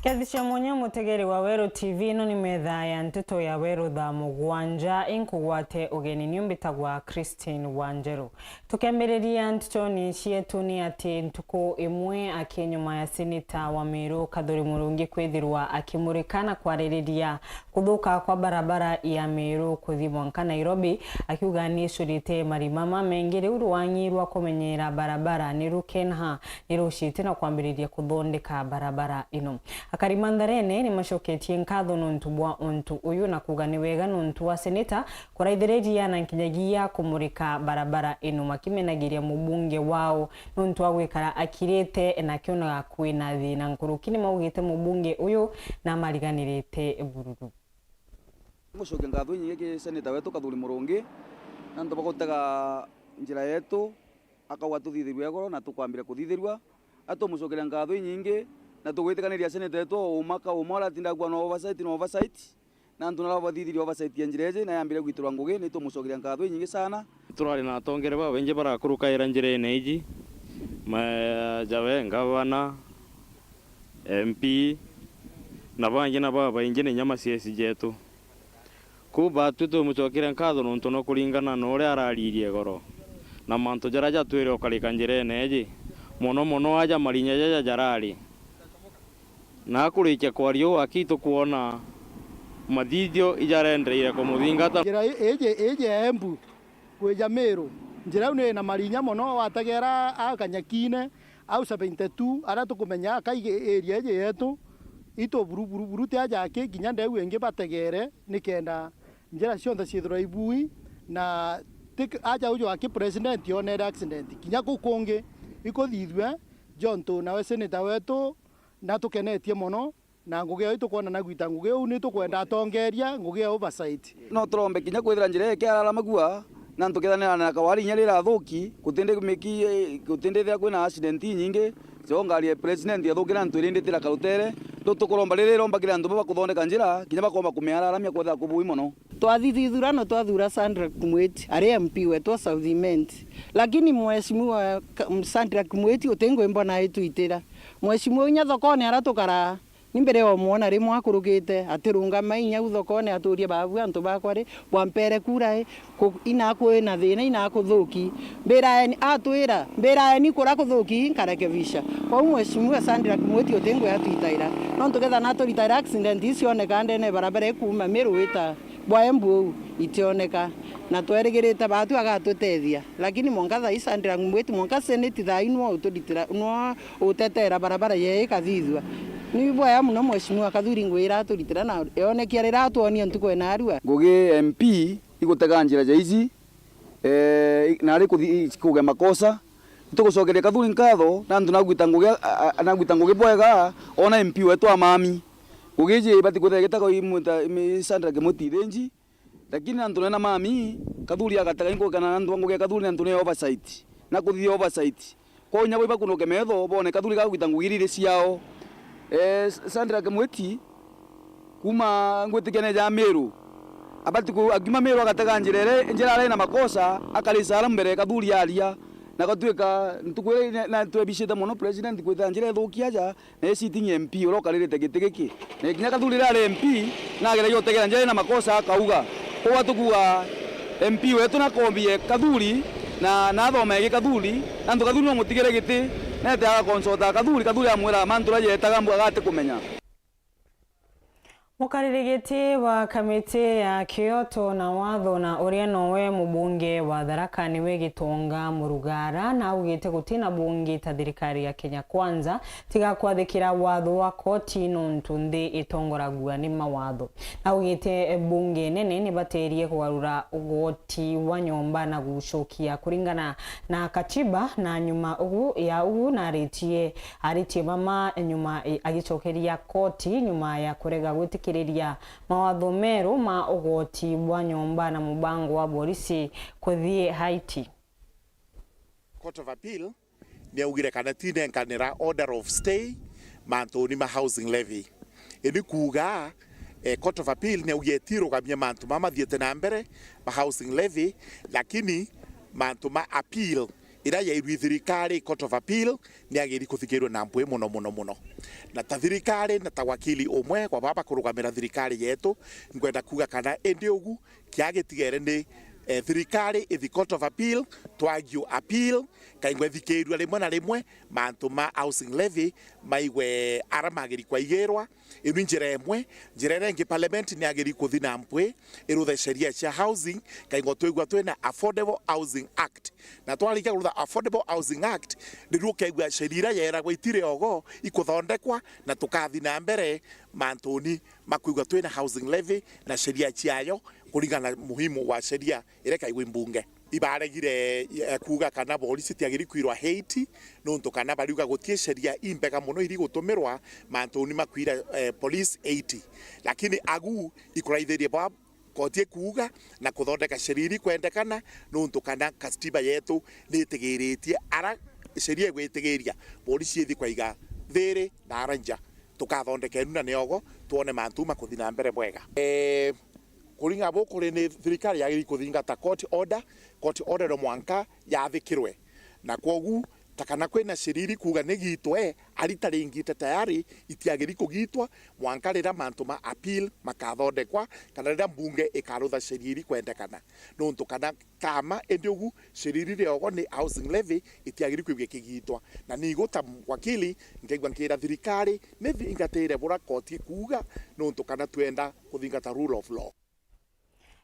Kiathisha mwenye mutegeri wa Weru TV no ni metha ya nteto ya Weru tha mugwanja inkugwate ugeni niumbitagwa Christine Wanjeru. Tukembereria nteto ni cietu ni ati ntuku imwe akinyuma ya seneta wa Meru Kadhuri Murungi kwithirwa akimurikana kwaririria kuthuka kwa barabara ya Meru kuthi Mwanka Nairobi akiuga ni curite marimama mengi riu rwanyirwa kumenyera barabara ni rukenha ni rucite na kwambiriria kuthondeka barabara ino. Akarimandharene ni macoketie nkatho nuntu bwa untu uyu na kuga ni wega nuntu wa seneta kuraithiriria na nkinyagia kumurika barabara ino makimenagiria mubunge wao nuntu wa gwikara akirete na kiona kwina thina nkurukini maugite mubunge uyu na mariganirite bururu. Mucoke ngatho nyingi seneta wetu Kadhuri Murungi na ndu bagotega njira yetu akauga tuthithirwe goro na tukwambira kuthithirwa atumucokera ngatho nyingi na tugwitiganiria seneta yetu umaka umora tindagwa no oversight na ndu na bathithirio oversight ya njireje na yambire gwiturwa ngugi ni tumucokera ngatho nyingi sana turari na tongere ba wenje barakuruka ira njirene iji jawe ngavana MP na bangi na baba inje ni nyama CS jetu kuba tutu mucokera nkatho nuntu no kuringana no uri araririe goro na mantu jaraja twire okarika njirene iji muno aja marinya jaja jarari na kurikia kwario akitu kuona mathithio ijarendeire kumuthingata njira eje Embu kweja Meru njira une na marinya mono watagera akanyakine au 72 ara tukumenya kaige area eje yetu ito buru taja ke ginya ndewe nge bategere nikenda njira cionthe ciithirwa ibui na aja ujo aki president yonera accident ginya kukungi ikuthithwe jonto na seneta wetu na tukenetie mono na ngugi itu kuona na gwita ngugi u ni tukwenda atongeria ngugi oversight no trombe kinya kwithira njira yake arala magua na ntukethanira na kawari nyarira thuki kutinde thia kwina accident nyingi zongari president yathukira ntu irinditira karutere tukuromba riri rombakira ntu bakuthondeka njira kinya bakomba kumiararamia kwetha kubui mono twathithithurano twathura Sandra Kumweti ari MP wetu South Imenti lakini mheshimiwa Sandra Kumweti utengwe mbona itwitira mheshimiwa nya thokone aratukara nimbere o muona rimwe akurugite atirunga mainya uthokone aturie babu antu bakwari bwampere kurae ina kwina thina ina kuthuki mbiraeni atwira mbiraeni kura kuthuki nkarekevisha kwa mheshimiwa Sandra Kumweti utengwe atwitaira no tugetha na turitaira accident icioneka ndene barabara ikuma Meru wita bwa Embu itioneka na twerigirite batu agatutethia lakini mongatha Sandra Kumweti monka seneti thainwo utuditira no utetera barabara ye kathithwa ni bwa muno mheshimiwa Kadhuri ngwira turitira na yoneki arira atuonia ntuko na arua ngugi MP igutega njira jaizi na ari kuge makosa tugucokeria Kadhuri nkatho na ndu nagwita ngugi bwega ona MP wetu amami ngugi je bati kuthegeta ko imuta Sandra Kumweti thenji lakini andu na mami Kadhuri agatega ingo kana ndu ngugi Kadhuri na ndu ne oversight na kuthia oversight ko nyabo ibakunoke metho bone Kadhuri gagwita ngugi rire ciao Sandra Kumweti kuma ngwitikene ja Meru abati ku agima Meru agatega njira ari na makosa akarisara mbere Kadhuri alia na gatuika ntukwire na twebishita mono president kwitha njira thukia ja na sitting MP urokarire gitigiki na kinya Kadhuri ari MP na agere yotegera njira na makosa akauga kwa tukuga MP wetu na kombie Kadhuri na thoma gi Kadhuri na ndu Kadhuri no mutigire giti na ta konsota Kadhuri amwira mantura yetaga mbwa gate kumenya Mukaririgiti wa kamiti ya Kyoto na watho na uria nowe mubunge wa Tharaka niwe Gitonga Murugara na ugite gutina bunge ta thirikari ya Kenya Kwanza tiga kwathikira watho wa koti nuntu nthi itongoragua ni mawatho na ugite bunge nene ni baterie kugarura ugoti wa nyomba na gucokia kuringana na katiba na nyuma ugu na aritie mama nyuma agicokeria koti nyuma ya kurega gwitikira mawatho meru ma ugoti bwa nyomba na mubango wa borisi kuthie Haiti. Court of Appeal ni ugire kana tinenkanira order of stay mantu ni ma housing levy ini kuga Court of Appeal ni ugetiro kamye mantu mama thiete na mbere ma housing levy lakini mantu ma appeal ira yairwi thirikari Court of Appeal ni agiri kuthikirwo na mpwe muno na ta thirikari na ta wakili umwe kwa baba kurugamira thirikari yetu ngwenda kuga kana endi ugu kiagitigere ni thirikari ithi Court of Appeal twagio appeal kaingwe thikirwa rimwe na rimwe mantu ma housing levy maigwe aramagiri kwa igerwa inu njira imwe njira ingi parliament ni agiri kuthi na mpwe iruthe sheria cia housing kaingwe twigwa twina Affordable Housing Act na twarika rutha Affordable Housing Act ndiruo kaigwa sheria yera gwitire ogo ikuthondekwa na tukathi na mbere mantuni makuigwa twina housing levy na sheria ciayo kuringana muhimu wa sheria ireka igwe mbunge ibaregire kuga kana bori citiagiri kwirwa Haiti nonto kana bariuga gutie sheria imbega muno iri gutumirwa mantuni makwira police 80 lakini agu ikuraithirie ba kotie kuga na kuthondeka sheria iri kwendekana nonto kana katiba yetu nitigiritie ara sheria gwitigiria bori cithi kwaiga thiri na aranja tukathondeka nuna neogo tuone mantu makuthi na mbere bwega kuringa bo kuri ni thirikari yagiri kuthingata court order mwanka yathikirwe na kwogu takana kwena shiriri kuga negitwe arita ringite tayari itiagiri kugitwa mwanka rira mantu ma appeal makathondekwa kana rira mbunge ikarutha shiriri kwendekana nontu kana kama endiogu shiriri riogo ni housing levy itiagiri kwigwe kigitwa na niguta wakili ngegwa nkira thirikari ni thingatire bura koti kuga nontu kana twenda kuthingata rule of law.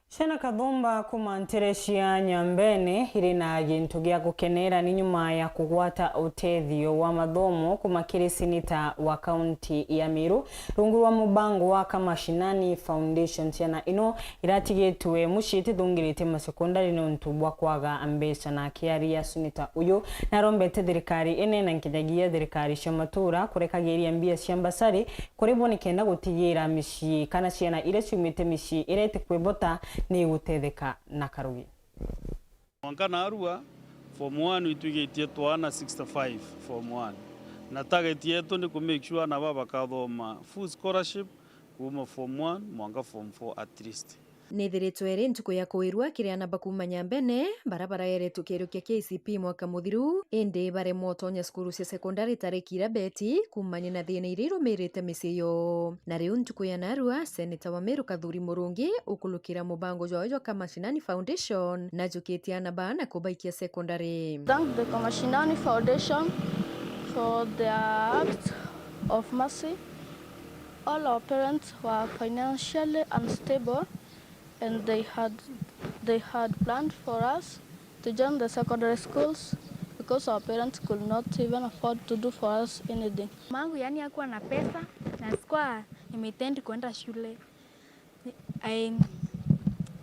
Shana Kathumba kuma Nterecia Nyambene iri na gintu gya gukenera ni nyuma ya kugwata utethio wa mathomo kuma kiri sinita wa kaunti ya Meru rungu rwa mubango wa Kamashinani Foundation ciana ino iratigitwe mushiti thungirite masekondari no ntubwa kwaga ambesa na kiaria sinita uyu na rombete thirikari ene na nkinyagia thirikari cia matura kurekagiria mbia cia mbasari kuri bonikenda gutigira mici kana ciana ire ciumite mici irete kwibota ni gutetheka na karugi Mwanka na arua form 1 itugetie twana 65 form 1 na target yetu ni ku make sure na baba kathoma full scholarship kuma form 1 mwanga form 4 at least Nithiritwe eri ntuku ya kuirwa kiriana bakuma Nyambene barabara yeretu kiru kia KCP mwaka muthiru indi bare motonya skuru cia sekondari tarekira beti kumanya na thina iriro merete misiyo na riu ntuku ya narua seneta wa Meru Kathuri Murungi ukulukira mubango jojo Kamashinani Foundation na juketiana bana kubaikia sekondari. Thank the Kamashinani Foundation for their act of mercy. All our parents were financially unstable and they had planned for us to join the secondary schools because our parents could not even afford to do for us anything. Mangu yani hakuwa na pesa na sikuwa nimetendi kwenda shule.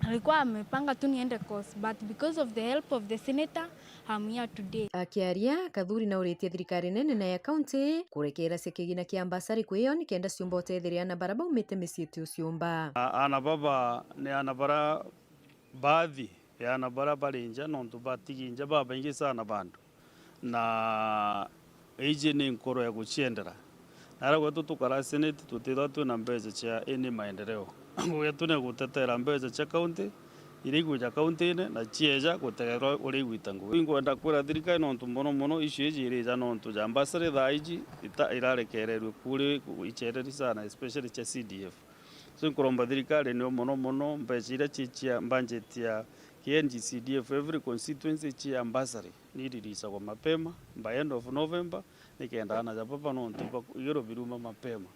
Alikuwa amepanga tu niende course but because of the help of the senator I'm here today. Akiaria Kathuri na uritie thirikari nene na ya county kurekera sekegina kia ambasari kwiyo ni kenda ciumba utetheria na baraba umite misieti uciumba. Ana baba ni ana bara baadhi ya ana bara barinja nontu batiginja baba ingi sana bandu na ije ni nkoro ya guchiendera nara gwetu tukara senate tutithwa twina mbeca cia ini maendeleo gwetu ni gutetera mbeca cia county iriguja county-ine na cieja gutegerwa uri gwitangu ingwenda kwira thirikari nontu muno icio iji irija nontu ja ambassador thaiji irarekererwe kuri ichereri sana especially cha CDF so nkuromba thirikari ni muno mbeca ira cicia budget ya KNG-CDF every constituency chia ambassador ni release kwa mapema by end of November nikenda ana ja papa nontu igero biruma mapema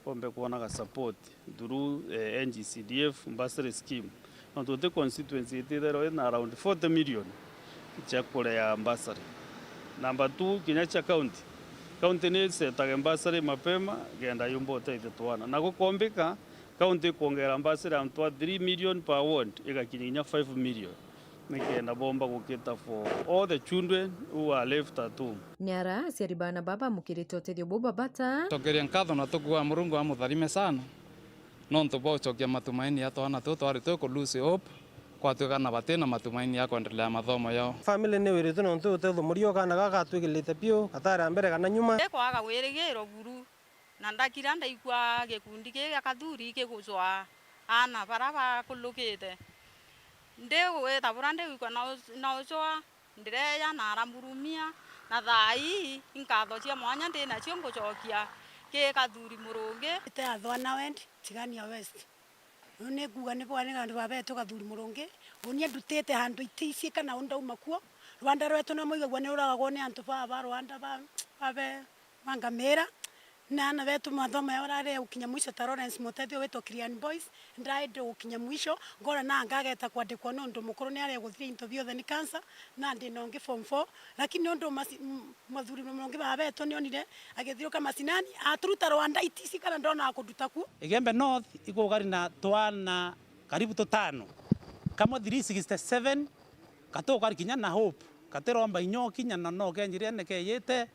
pombe kuona ka support through NG-CDF ambassador scheme nontu the constituency itithero ina around 40 million cha kule ya ambassador. Number 2 kinya cha county ni setaga ambassador mapema genda yumbo taite twana na gukombika county kuongera ambassador amtwa 3 million per ward igakinya 5 million nikenda bomba gukita for all the children who are left at home. Nyara ciaribana baba mukirite utethio boba bata tokeria nkatho na tukua Murungu amutharime sana nontu bocokia matumaini ya twana tu twari tu lose hope kwatuika na batena matumaini ya kuendelea mathomo yao. Family ni wiritu nontu utetho murio kana gagatwigilite pio atara mbere kana nyuma kwaga wirigiro buru na ndakira ndaigua gikundi kia Kathuri kiguzwa ana baraba kulukite ndewe tabura ndewe kwa na uzoa ndireya na aramurumia na thai inkatho cia mwanya ndinacio ngucokia ki kathuri murungi ite athwana wendi tigania west none kuga ni bwana gandu babeto kathuri murungi unie ndutite handu itici kana undauma kuo Rwanda rwetu na muigwa ni uragagwo ni antu ba Rwanda babe mangamira na betu mathoma ya urare ukinya mwisho ta Lawrence Mutethio wetwo Kirian Boys ndaide ukinya mwisho ngora na ngageta kwandikwo no ndu mukuru ni are guthiri into biothe ni cancer na ndi nongi form 4 lakini ndu mathuri mrongi babeto ni onire agithiruka masinani aturuta Rwanda itisi kana ndona akuduta ku Igembe North iko gari na twana karibu tutano kama 367 katoka kinya na Hope kateromba inyo kinya no kenjire ne keyete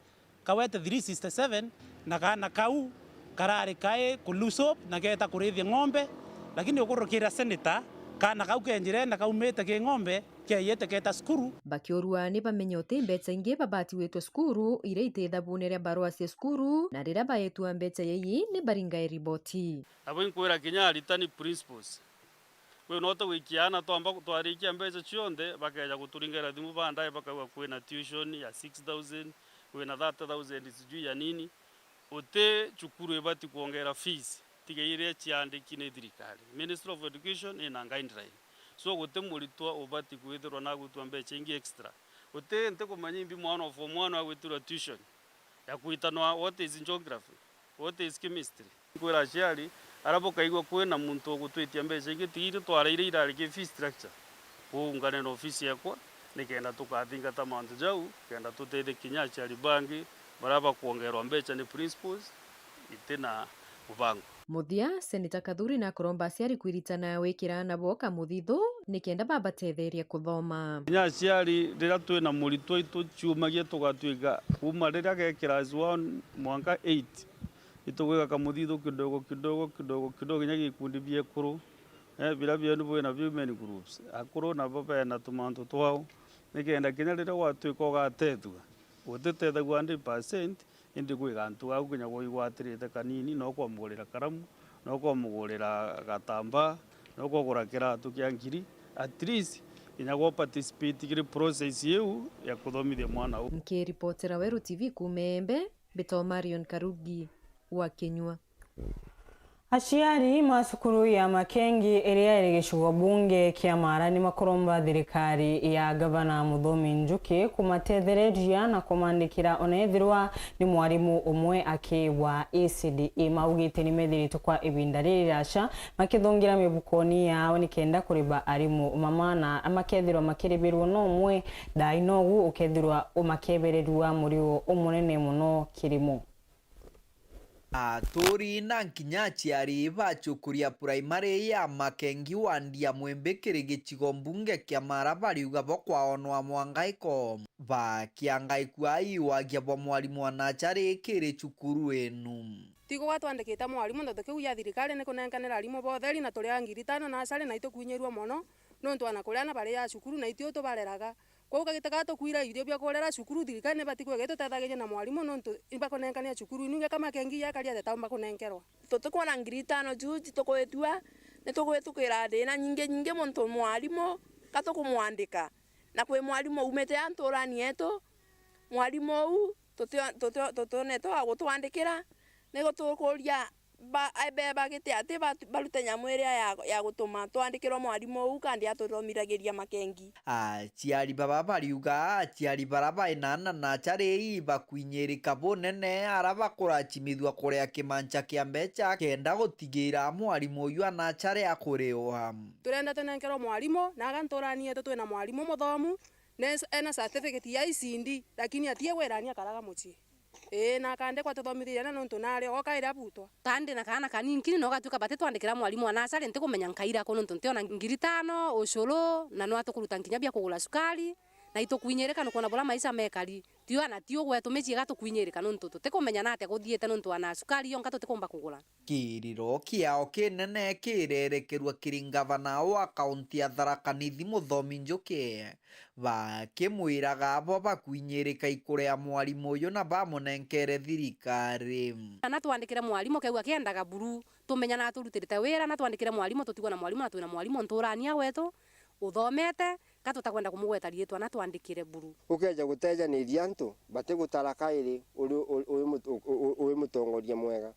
kawete 367 na kana kau karare kae kulusop na keta kurithia ng'ombe lakini ukurukira senator kana kau kenjire na kaumete ke ng'ombe keyete keta skuru bakiorua ni bamenyote mbeca ingi babati wetwo skuru ire itithabune ria barua cia skuru na rira baetua mbeca yeyi ni baringa riboti abo inkwira kinya ritani principles we no to wikiana twamba twarikia mbeca cionde bakeja guturingera thimu bandaye bakauga kwina tuition ya 6000 kwina 30000 sijui ya nini ote chukuru ebati kuongera fees tigeire chiandiki ni thirikari Ministry of Education ina guideline so gote muritwa obati kwithirwa na gutwa mbeca ingi extra ote nte kumanyimbi mwana of mwana agwitirwa tuition ya kuitanwa what is geography what is chemistry kwira ciari arabo kaigwa kwina muntu gutwitia mbeca ingi tigire twareire irari ki fee structure kuungane na ofisi yakwa nikenda tukathingata mantu jau kenda tutete kinya ciari bangi baraba kuongerwa mbeca ni principles itina mubango muthia seneta Kathuri na koromba aciari kwiritana wikira nabo kamuthithu nikenda babatetheria kuthoma nya ciari rira twina muritwa ituciumagie tugatwika kuma rira ge class 1 mwanka 8 itugwika kamuthithu kidogo nya gikundi biekuru bila byenu bwina women groups akuru nabo bena tumantu twao nikenda kinya rira gwatwika ugatethua utetethagua 100% indi gwiga ntu au kinya gwigwatirite kanini no kwamugurira karamu no kwamugurira gatamba no kugura kiratu kia ngiri at least kinya go participate kiri process yeu ya kuthomithia mwana u nkiripotera Weru TV kumembe Beto Marion Karugi wa Kenywa. Aciari macukuru ya Makengi iria iri gicigo bunge kia Mara ni makoromba thirikari ya gavana Muthomi Njuki kumatethereria na kumandikira onethirwa ni mwarimu umwe akiwa ECDE maugite ni methirite kwa ibinda riraca makithungira mibukoni yao nikenda kuriba arimu mama na amakethirwa makiribirwo no umwe dainogu ukethirwa umakebererwa murio umunene muno kirimo Aturi na nkinya ciari bacukuria primary ya Makengi wandia mwembe kiri gicigo mbunge kia Mara bariuga bokwaonwa mwangaiko bakiangaikua iwagia bo mwarimu wa nachari kiri cukuru enu tigo watwandikita mwarimu ndo kiu ya thirikari ni kunenkanira arimu botheri na turi ngiri 5 na acari na itukunyirwa mono nontu ana kuriana bari ya cukuru na itio tubareraga kwa ukagitaka tukwira irio bya kurera cukuru thirikari batikwe geto tethageje na mwarimu nontu ibakonenkania cukuru inunge kama Kengi ya karia tetamba kunenkerwa tutukwana ngiri 5 juu tukwetwa ne tukwetukira thina nyinge muntu mwarimu katukumwandika na kwe mwarimu umete anturani yetu mwarimu u tutoneto agutwandikira nego tukuria ba gite ati barute nyamwire ya gutuma twandikirwo mwarimu u kandi atuthomiragiria Makengi ciari baba bariuga ciari baraba inana na chari bakwinyirika bonene araba kurachimithwa kuria kimancha kia mbeca kenda gutigira mwarimu uyu ana chari akuriwa turenda tenenkerwo mwarimu na aganturanie twina mwarimu muthomu ena certificate ya ICD lakini atie werania karaga muci na kande kwa tuthomithiria na nontu nari okaira butwa kandi na kana kanini no gatuka bate twandikira mwarimu anacari nti kumenya nkaira ko nontu ntiona ngiri 5 ucuru na no atukuruta nkinya bia kugura sukari na itukwinyereka no kona bora maisha mekari tio ana tio gwe tumici gatukwinyereka nontu tutikumenya nate guthiete nontu ana sukari yo ngatu tikumba kugura kiriro kiao kinene kirerekerwa kiringavana wa kaunti ya Tharaka Nithi Muthomi Njuki bakimwiraga abo bakwinyereka ikurea mwarimu uyu na bamunenkere thirikari na twandikire mwarimu kegwa kiendaga buru tumenya na turutirite wira na twandikire mwarimu tutigwa na mwarimu na twina mwarimu nturania wetu uthomete tutakwenda kumugweta rietwa na twandikire buru ukeja gutejanĩria antu bati gutara kairi uri mutongoria mwega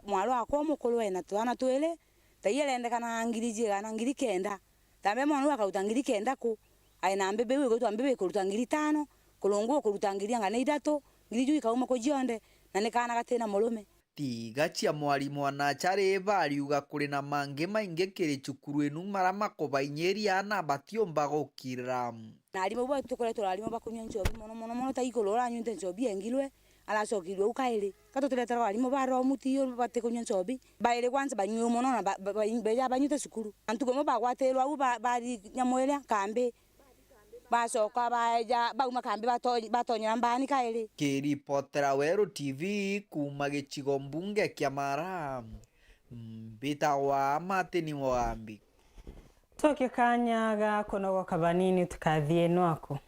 mwaro akwa mukuru ena twana twele tayelendekana ngiri jiga na ngiri kenda tambe mwana akaruta ngiri kenda ku aina mbebe we gutwa mbebe kuruta ngiri 5 kulungu kuruta ngiri ngana 3 ngiri juu ikauma ko jionde na nikana gatena murume tiga cia mwarimu anachare bariuga kuri na mange mainge kiri cukuru enu maramakobainyeria na batiomba gukira na arimo bo tukore turarimo bakunya njobi mono taigolora nyunte njobi engilwe alasokirwe ukaire katotuletera arimo baro mutiyo bate kunya njobi baire kwanza banywe mono na beja banyute sukuru antugomo bagwaterwa u bari nyamwelya kambe basoka baja bauma kambe batonya mbani kaire kiripotera Wero TV kuma gicigo mbunge kia Mara mbitagwa Martin Mwambi Toke kanyaga konogo kabanini tukathie nwako